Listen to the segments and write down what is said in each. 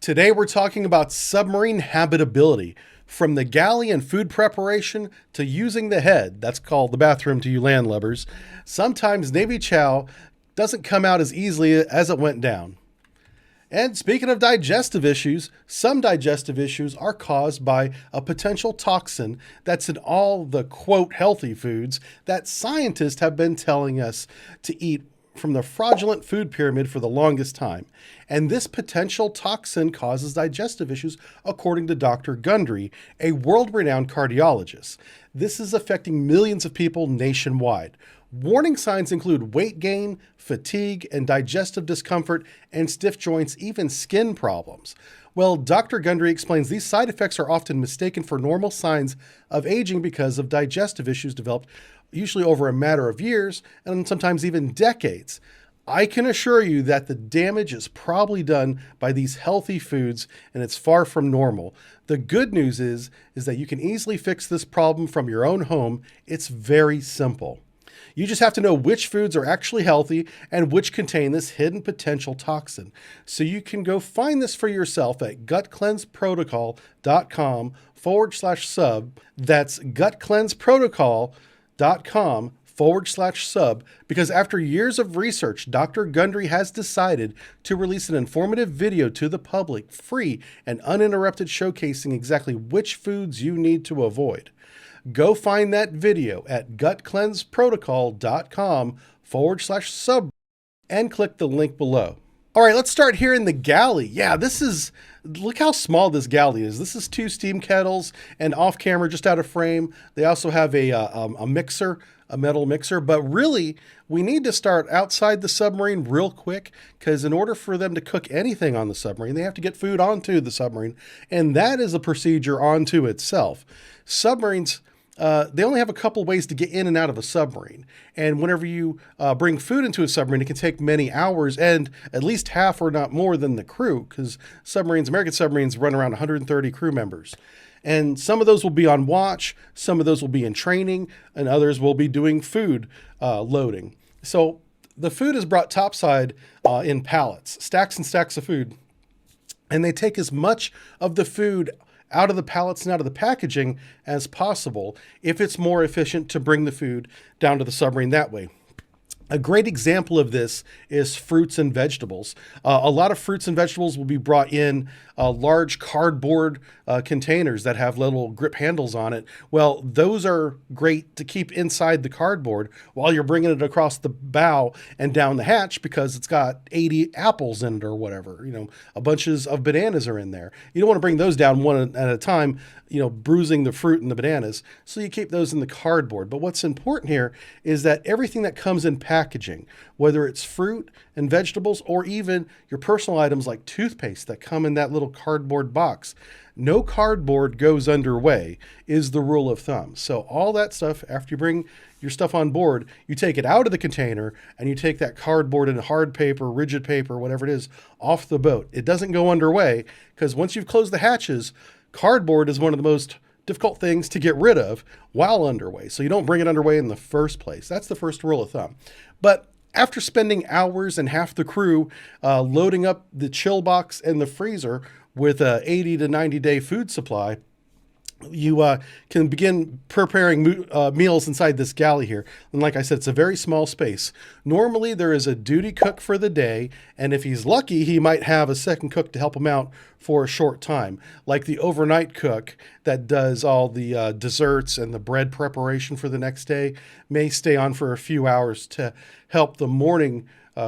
Today we're talking about submarine habitability, from the galley and food preparation to using the head, that's called the bathroom to you landlubbers. Sometimes Navy chow doesn't come out as easily as it went down. And speaking of digestive issues, some digestive issues are caused by a potential toxin that's in all the quote healthy foods that scientists have been telling us to eat from the fraudulent food pyramid for the longest time. And this potential toxin causes digestive issues, according to Dr. Gundry, a world-renowned cardiologist. This is affecting millions of people nationwide. Warning signs include weight gain, fatigue, and digestive discomfort, and stiff joints, even skin problems. Well, Dr. Gundry explains these side effects are often mistaken for normal signs of aging because of digestive issues developed usually over a matter of years and sometimes even decades. I can assure you that the damage is probably done by these healthy foods, and it's far from normal. The good news is that you can easily fix this problem from your own home. It's very simple. You just have to know which foods are actually healthy and which contain this hidden potential toxin. So you can go find this for yourself at gutcleanseprotocol.com/sub. That's gutcleanseprotocol.com/sub, because after years of research, Dr. Gundry has decided to release an informative video to the public, free and uninterrupted, showcasing exactly which foods you need to avoid. Go find that video at gutcleanseprotocol.com/sub and click the link below. All right, let's start here in the galley. Yeah, look how small this galley is. This is 2 steam kettles, and off camera, just out of frame, they also have a mixer, a metal mixer. But really, we need to start outside the submarine real quick, because in order for them to cook anything on the submarine, they have to get food onto the submarine, and that is a procedure onto itself. Submarines, they only have a couple ways to get in and out of a submarine. And whenever you bring food into a submarine, it can take many hours and at least half or not more than the crew, because American submarines run around 130 crew members. And some of those will be on watch, some of those will be in training, and others will be doing food loading. So the food is brought topside in pallets, stacks and stacks of food. And they take as much of the food out of the pallets and out of the packaging as possible if it's more efficient to bring the food down to the submarine that way. A great example of this is fruits and vegetables. A lot of fruits and vegetables will be brought in large cardboard containers that have little grip handles on it. Well, those are great to keep inside the cardboard while you're bringing it across the bow and down the hatch, because it's got 80 apples in it or whatever. A bunches of bananas are in there. You don't want to bring those down one at a time, bruising the fruit and the bananas. So you keep those in the cardboard. But what's important here is that everything that comes in packaging, whether it's fruit and vegetables or even your personal items like toothpaste that come in that little cardboard box, no cardboard goes underway is the rule of thumb. So all that stuff, after you bring your stuff on board, you take it out of the container and you take that cardboard and hard paper, rigid paper, whatever it is, off the boat. It doesn't go underway, because once you've closed the hatches, cardboard is one of the most difficult things to get rid of while underway. So you don't bring it underway in the first place. That's the first rule of thumb. But after spending hours and half the crew loading up the chill box and the freezer with a 80 to 90 day food supply, you can begin preparing meals inside this galley here. And like I said, it's a very small space. Normally there is a duty cook for the day, and if he's lucky, he might have a second cook to help him out for a short time, like the overnight cook that does all the desserts and the bread preparation for the next day may stay on for a few hours to help the morning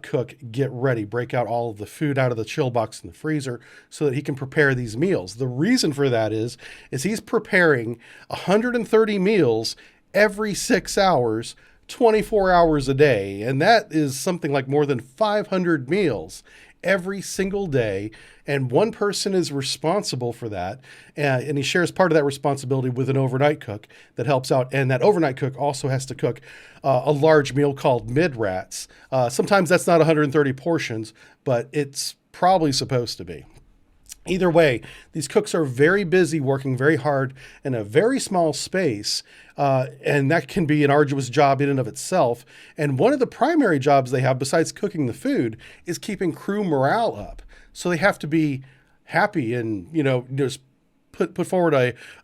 cook get ready, break out all of the food out of the chill box in the freezer so that he can prepare these meals. The reason for that is he's preparing 130 meals every 6 hours, 24 hours a day. And that is something like more than 500 meals every single day. And one person is responsible for that. And he shares part of that responsibility with an overnight cook that helps out. And that overnight cook also has to cook a large meal called mid-rats. Sometimes that's not 130 portions, but it's probably supposed to be. Either way, these cooks are very busy, working very hard in a very small space, and that can be an arduous job in and of itself. And one of the primary jobs they have, besides cooking the food, is keeping crew morale up. So they have to be happy and, just put forward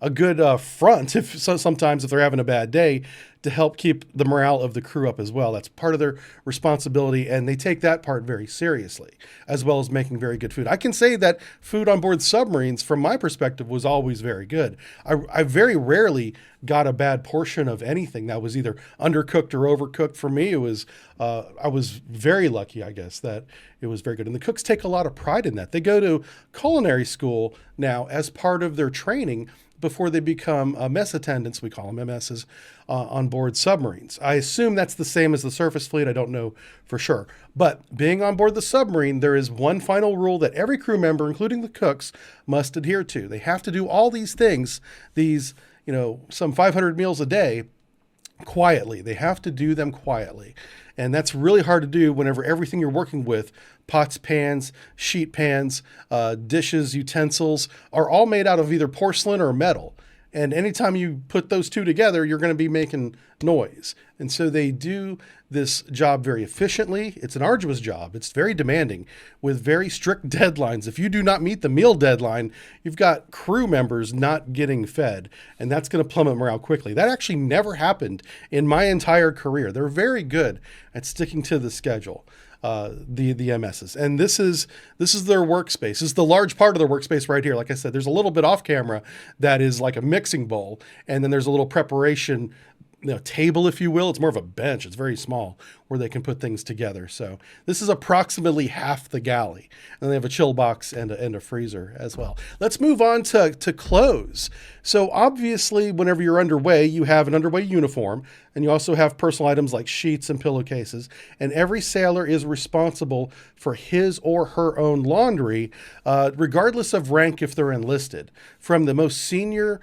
a good front sometimes if they're having a bad day, to help keep the morale of the crew up as well. That's part of their responsibility, and they take that part very seriously, as well as making very good food. I can say that food on board submarines, from my perspective, was always very good. I very rarely got a bad portion of anything that was either undercooked or overcooked. For me, it was I was very lucky, I guess, that it was very good. And the cooks take a lot of pride in that. They go to culinary school now as part of their training before they become mess attendants, we call them MSs, on board submarines. I assume that's the same as the surface fleet. I don't know for sure. But being on board the submarine, there is one final rule that every crew member, including the cooks, must adhere to. They have to do all these things, some 500 meals a day, quietly. They have to do them quietly. And that's really hard to do whenever everything you're working with, pots, pans, sheet pans, dishes, utensils, are all made out of either porcelain or metal. And anytime you put those two together, you're going to be making noise. And so they do this job very efficiently. It's an arduous job. It's very demanding with very strict deadlines. If you do not meet the meal deadline, you've got crew members not getting fed, and that's going to plummet morale quickly. That actually never happened in my entire career. They're very good at sticking to the schedule. The MSs. And this is their workspace. This is the large part of their workspace right here. Like I said, there's a little bit off camera that is like a mixing bowl. And then there's a little preparation table, if you will. It's more of a bench. It's very small where they can put things together. So this is approximately half the galley. And they have a chill box and a freezer as well. Let's move on to clothes. So obviously, whenever you're underway, you have an underway uniform, and you also have personal items like sheets and pillowcases. And every sailor is responsible for his or her own laundry, regardless of rank if they're enlisted. From the most senior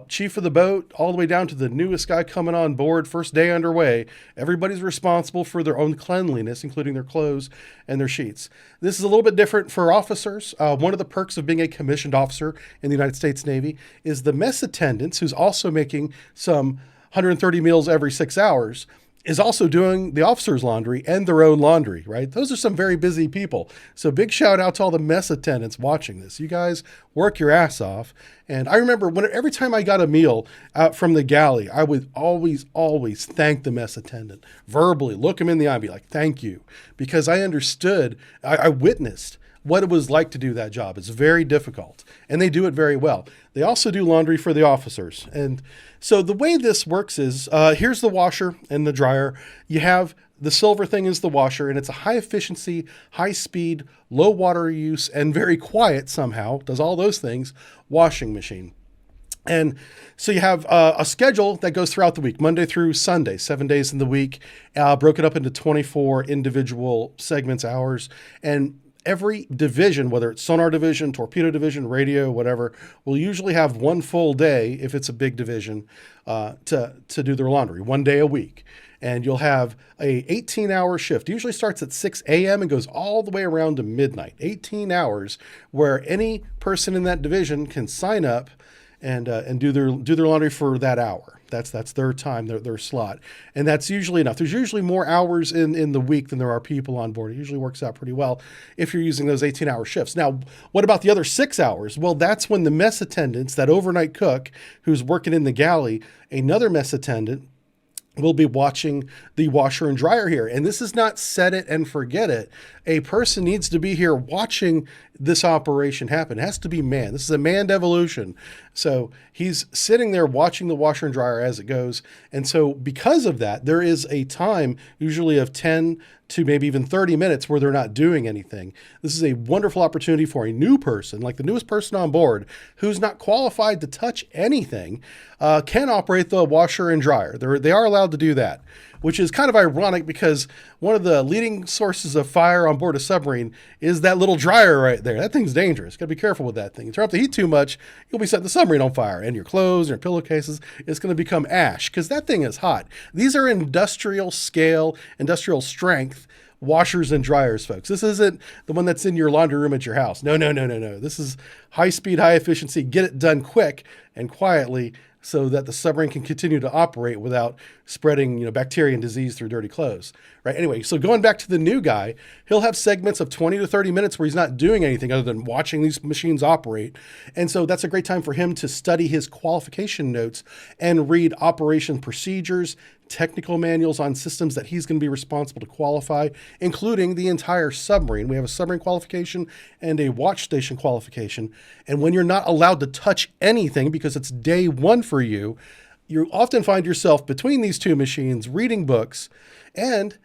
chief of the boat all the way down to the newest guy coming on board, first day underway, everybody's responsible for their own cleanliness, including their clothes and their sheets. This is a little bit different for officers. One of the perks of being a commissioned officer in the United States Navy is the mess attendants, who's also making some 130 meals every 6 hours, is also doing the officer's laundry and their own laundry, right? Those are some very busy people. So big shout out to all the mess attendants watching this. You guys work your ass off. And I remember every time I got a meal out from the galley, I would always thank the mess attendant, verbally look him in the eye and be like, thank you. Because I understood, I witnessed what it was like to do that job. It's very difficult, and they do it very well. They also do laundry for the officers. And so the way this works is, here's the washer and the dryer. You have the silver thing is the washer, and it's a high efficiency, high speed, low water use, and very quiet somehow, does all those things, washing machine. And so you have a schedule that goes throughout the week, Monday through Sunday, 7 days in the week, broken up into 24 individual segments, hours. And every division, whether it's sonar division, torpedo division, radio, whatever, will usually have one full day, if it's a big division, to do their laundry, 1 day a week. And you'll have a 18-hour shift. It usually starts at 6 a.m. and goes all the way around to midnight. 18 hours where any person in that division can sign up and do their laundry for that hour. That's their time, their slot. And that's usually enough. There's usually more hours in the week than there are people on board. It usually works out pretty well if you're using those 18-hour shifts. Now, what about the other 6 hours? Well, that's when the mess attendants, that overnight cook who's working in the galley, another mess attendant, will be watching the washer and dryer here. And this is not set it and forget it. A person needs to be here watching this operation happen. It has to be manned. This is a manned evolution. So he's sitting there watching the washer and dryer as it goes. And so because of that, there is a time usually of 10 to maybe even 30 minutes where they're not doing anything. This is a wonderful opportunity for a new person, like the newest person on board, who's not qualified to touch anything, can operate the washer and dryer. They are allowed to do that, which is kind of ironic because one of the leading sources of fire on board a submarine is that little dryer right there. That thing's dangerous. Got to be careful with that thing. You turn up the heat too much, you'll be setting the submarine on fire, and your clothes and your pillowcases, it's going to become ash because that thing is hot. These are industrial scale, industrial strength washers and dryers, folks. This isn't the one that's in your laundry room at your house. No. This is high speed, high efficiency, get it done quick and quietly so that the submarine can continue to operate without spreading, bacteria and disease through dirty clothes, right? Anyway, so going back to the new guy, he'll have segments of 20 to 30 minutes where he's not doing anything other than watching these machines operate. And so that's a great time for him to study his qualification notes and read operation procedures, technical manuals on systems that he's going to be responsible to qualify, including the entire submarine. We have a submarine qualification and a watch station qualification. And when you're not allowed to touch anything because it's day one for you, you often find yourself between these two machines reading books. And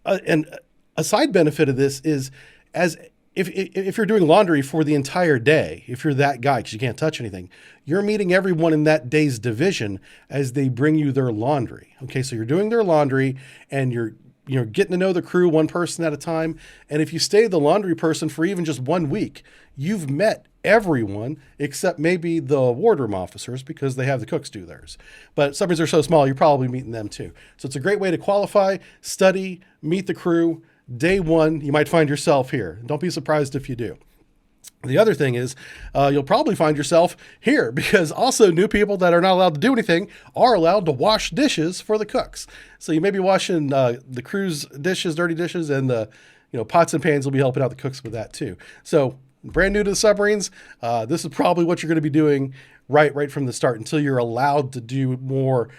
a side benefit of this is, as if you're doing laundry for the entire day, if you're that guy, because you can't touch anything, you're meeting everyone in that day's division as they bring you their laundry. Okay, so you're doing their laundry and you're getting to know the crew one person at a time. And if you stay the laundry person for even just 1 week, you've met everyone except maybe the wardroom officers because they have the cooks do theirs. But submarines are so small, you're probably meeting them too. So it's a great way to qualify, study, meet the crew. Day one, you might find yourself here. Don't be surprised if you do. The other thing is you'll probably find yourself here because also new people that are not allowed to do anything are allowed to wash dishes for the cooks. So you may be washing the crew's dishes, dirty dishes, and the pots and pans will be helping out the cooks with that too. So brand new to the submarines, this is probably what you're going to be doing right from the start until you're allowed to do more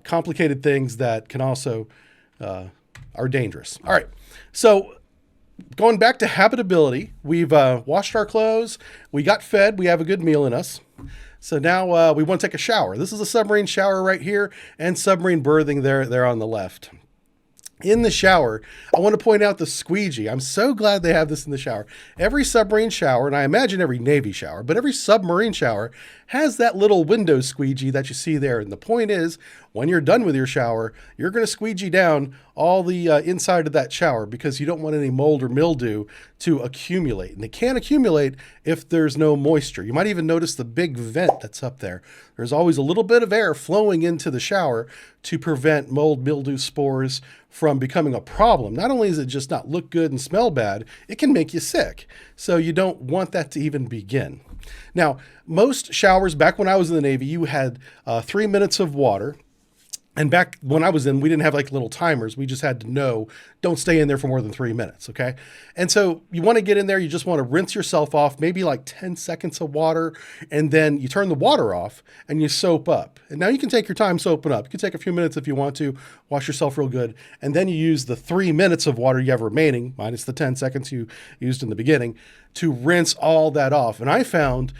complicated things that can also are dangerous. All right. So going back to habitability, we've washed our clothes, we got fed, we have a good meal in us. So now we want to take a shower. This is a submarine shower right here and submarine berthing there on the left. In the shower, I want to point out the squeegee. I'm so glad they have this in the shower. Every submarine shower, and I imagine every Navy shower, but every submarine shower has that little window squeegee that you see there. And the point is, when you're done with your shower, you're going to squeegee down all the inside of that shower because you don't want any mold or mildew to accumulate. And they can't accumulate if there's no moisture. You might even notice the big vent that's up there. There's always a little bit of air flowing into the shower to prevent mold, mildew, spores from becoming a problem. Not only does it just not look good and smell bad, it can make you sick. So you don't want that to even begin. Now, most showers, back when I was in the Navy, you had 3 minutes of water. And back when I was in, we didn't have like little timers. We just had to know, don't stay in there for more than 3 minutes, okay? And so you want to get in there, you just want to rinse yourself off, maybe like 10 seconds of water, and then you turn the water off and you soap up. And now you can take your time soaping up. You can take a few minutes if you want to, wash yourself real good, and then you use the 3 minutes of water you have remaining, minus the 10 seconds you used in the beginning, to rinse all that off. And I found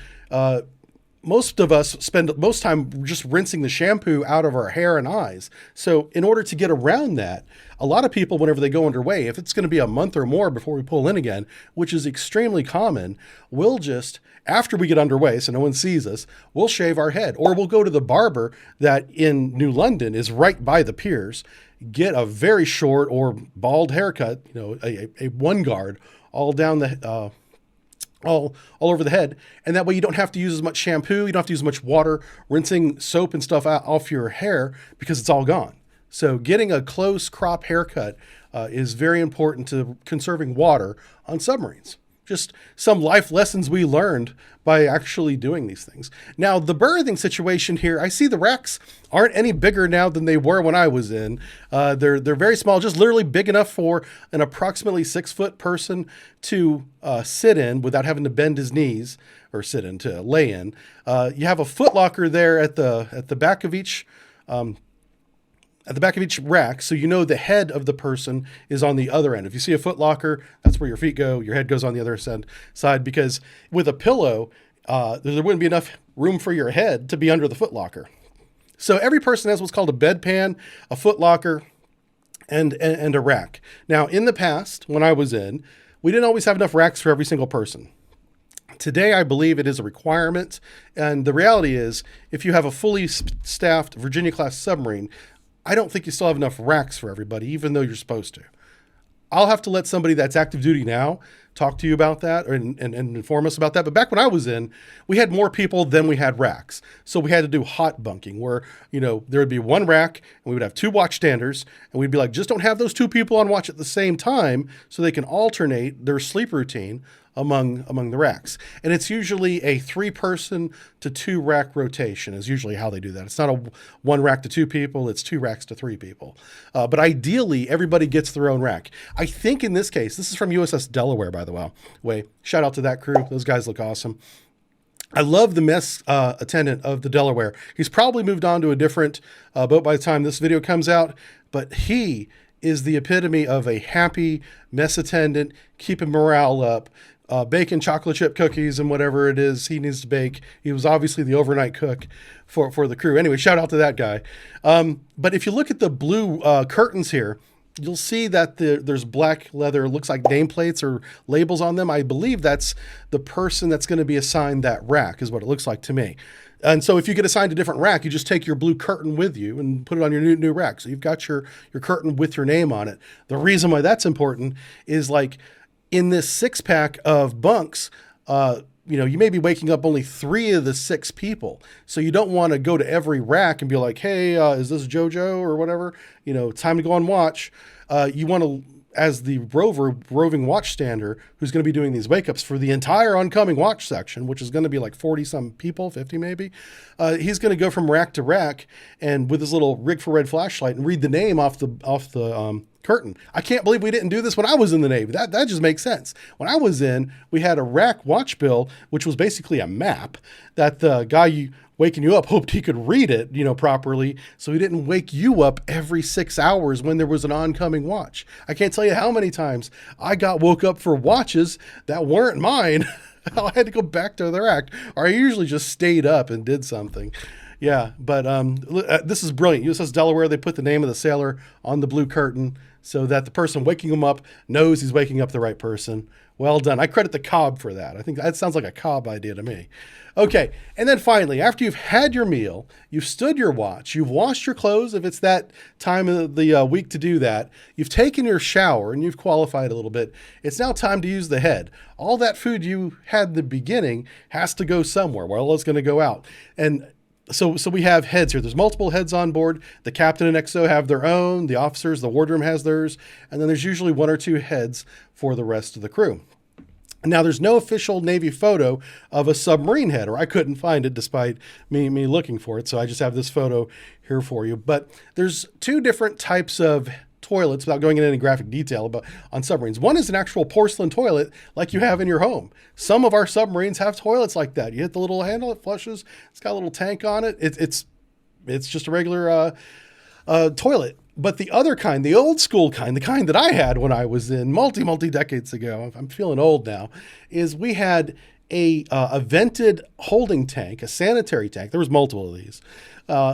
most of us spend most time just rinsing the shampoo out of our hair and eyes. So in order to get around that, a lot of people, whenever they go underway, if it's going to be a month or more before we pull in again, which is extremely common, we'll just, after we get underway, so no one sees us, we'll shave our head. Or we'll go to the barber that in New London is right by the piers, get a very short or bald haircut, a one guard all down the all over the head. And that way you don't have to use as much shampoo. You don't have to use as much water, rinsing soap and stuff out off your hair because it's all gone. So getting a close crop haircut is very important to conserving water on submarines. Just some life lessons we learned by actually doing these things. Now, the berthing situation here, I see the racks aren't any bigger now than they were when I was in. They're very small, just literally big enough for an approximately 6-foot person to sit in without having to bend his knees or sit in, to lay in. You have a foot locker there at the back of each rack, so you know the head of the person is on the other end. If you see a foot locker, that's where your feet go. Your head goes on the other side, because with a pillow, there wouldn't be enough room for your head to be under the foot locker. So every person has what's called a bedpan, a foot locker, and a rack. Now, in the past, when I was in, we didn't always have enough racks for every single person. Today, I believe it is a requirement. And the reality is, if you have a fully staffed Virginia-class submarine, I don't think you still have enough racks for everybody, even though you're supposed to. I'll have to let somebody that's active duty now talk to you about that and inform us about that. But back when I was in, we had more people than we had racks. So we had to do hot bunking where, there would be one rack and we would have 2 watchstanders and we'd be like, just don't have those 2 people on watch at the same time so they can alternate their sleep routine among the racks. And it's usually a 3-person to 2-rack rotation is usually how they do that. It's not a 1 rack to 2 people, it's 2 racks to 3 people. But ideally, everybody gets their own rack. I think in this case, this is from USS Delaware, by the way. Shout out to that crew. Those guys look awesome. I love the mess attendant of the Delaware. He's probably moved on to a different boat by the time this video comes out, but he is the epitome of a happy mess attendant, keeping morale up, baking chocolate chip cookies and whatever it is he needs to bake. He was obviously the overnight cook for the crew. Anyway, shout out to that guy. But if you look at the blue curtains here, you'll see that there's black leather, looks like nameplates or labels on them. I believe that's the person that's going to be assigned that rack is what it looks like to me. And so if you get assigned a different rack, you just take your blue curtain with you and put it on your new rack. So you've got your curtain with your name on it. The reason why that's important is like in this 6-pack of bunks, you may be waking up only 3 of the 6 people. So you don't want to go to every rack and be like, hey, is this JoJo or whatever? Time to go on watch. You want to, as the roving watchstander, who's going to be doing these wake-ups for the entire oncoming watch section, which is going to be like 40-some people, 50 maybe. He's going to go from rack to rack and with his little rig for red flashlight and read the name off the curtain. I can't believe we didn't do this when I was in the Navy. That just makes sense. When I was in, we had a rack watch bill, which was basically a map that the guy waking you up hoped he could read it, properly, so he didn't wake you up every 6 hours when there was an oncoming watch. I can't tell you how many times I got woke up for watches that weren't mine. I had to go back to the rack, or I usually just stayed up and did something. Yeah, but this is brilliant. USS Delaware, they put the name of the sailor on the blue curtain so that the person waking him up knows he's waking up the right person. Well done. I credit the Cobb for that. I think that sounds like a Cobb idea to me. Okay, and then finally, after you've had your meal, you've stood your watch, you've washed your clothes if it's that time of the week to do that, you've taken your shower and you've qualified a little bit, it's now time to use the head. All that food you had in the beginning has to go somewhere. Well, it's going to go out. And so we have heads here. There's multiple heads on board. The captain and XO have their own. The officers, the wardroom has theirs. And then there's usually 1 or 2 heads for the rest of the crew. Now, there's no official Navy photo of a submarine head, or I couldn't find it despite me looking for it. So I just have this photo here for you. But there's 2 different types of toilets without going into any graphic detail on submarines. One is an actual porcelain toilet like you have in your home. Some of our submarines have toilets like that. You hit the little handle, it flushes. It's got a little tank on it. It's just a regular toilet. But the other kind, the old school kind, the kind that I had when I was in multi decades ago, I'm feeling old now, is we had a vented holding tank, a sanitary tank. There was multiple of these,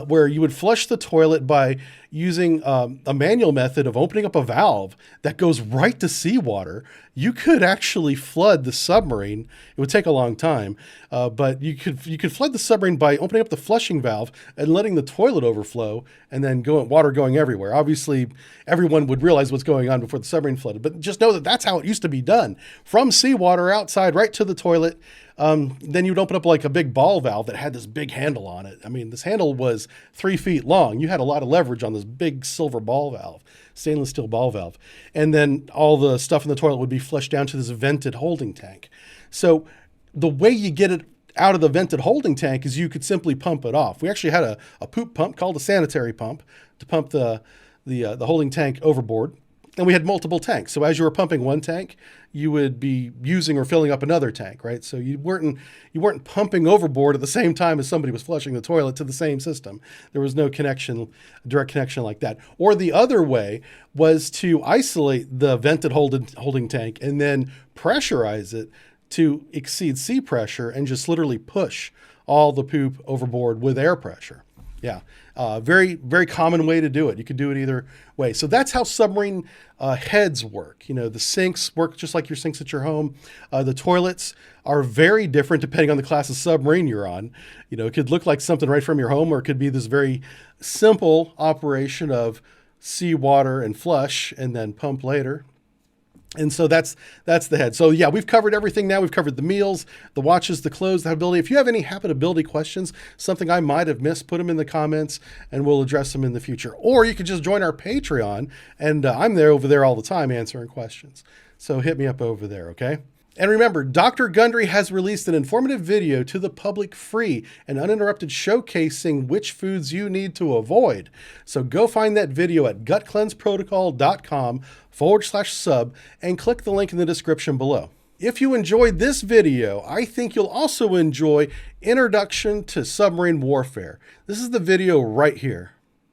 where you would flush the toilet by using a manual method of opening up a valve that goes right to seawater. You could actually flood the submarine. It would take a long time, but you could flood the submarine by opening up the flushing valve and letting the toilet overflow, and then water going everywhere. Obviously, everyone would realize what's going on before the submarine flooded, but just know that that's how it used to be done. From seawater outside right to the toilet. Then you'd open up like a big ball valve that had this big handle on it. I mean, this handle was 3 feet long. You had a lot of leverage on this big silver ball valve, stainless steel ball valve. And then all the stuff in the toilet would be flushed down to this vented holding tank. So the way you get it out of the vented holding tank is you could simply pump it off. We actually had a poop pump called a sanitary pump to pump the holding tank overboard. And we had multiple tanks. So as you were pumping one tank, you would be using or filling up another tank, right? So you weren't pumping overboard at the same time as somebody was flushing the toilet to the same system. There was no direct connection like that. Or the other way was to isolate the vented holding tank and then pressurize it to exceed sea pressure and just literally push all the poop overboard with air pressure. Yeah, very, very common way to do it. You could do it either way. So that's how submarine heads work. The sinks work just like your sinks at your home. The toilets are very different depending on the class of submarine you're on. It could look like something right from your home, or it could be this very simple operation of seawater and flush and then pump later. And so that's the head. So yeah, we've covered everything now. We've covered the meals, the watches, the clothes, the habitability. If you have any habitability questions, something I might have missed, put them in the comments and we'll address them in the future. Or you could just join our Patreon, and I'm over there all the time answering questions. So hit me up over there, okay? And remember, Dr. Gundry has released an informative video to the public free and uninterrupted showcasing which foods you need to avoid. So go find that video at gutcleanseprotocol.com/sub and click the link in the description below. If you enjoyed this video, I think you'll also enjoy Introduction to Submarine Warfare. This is the video right here.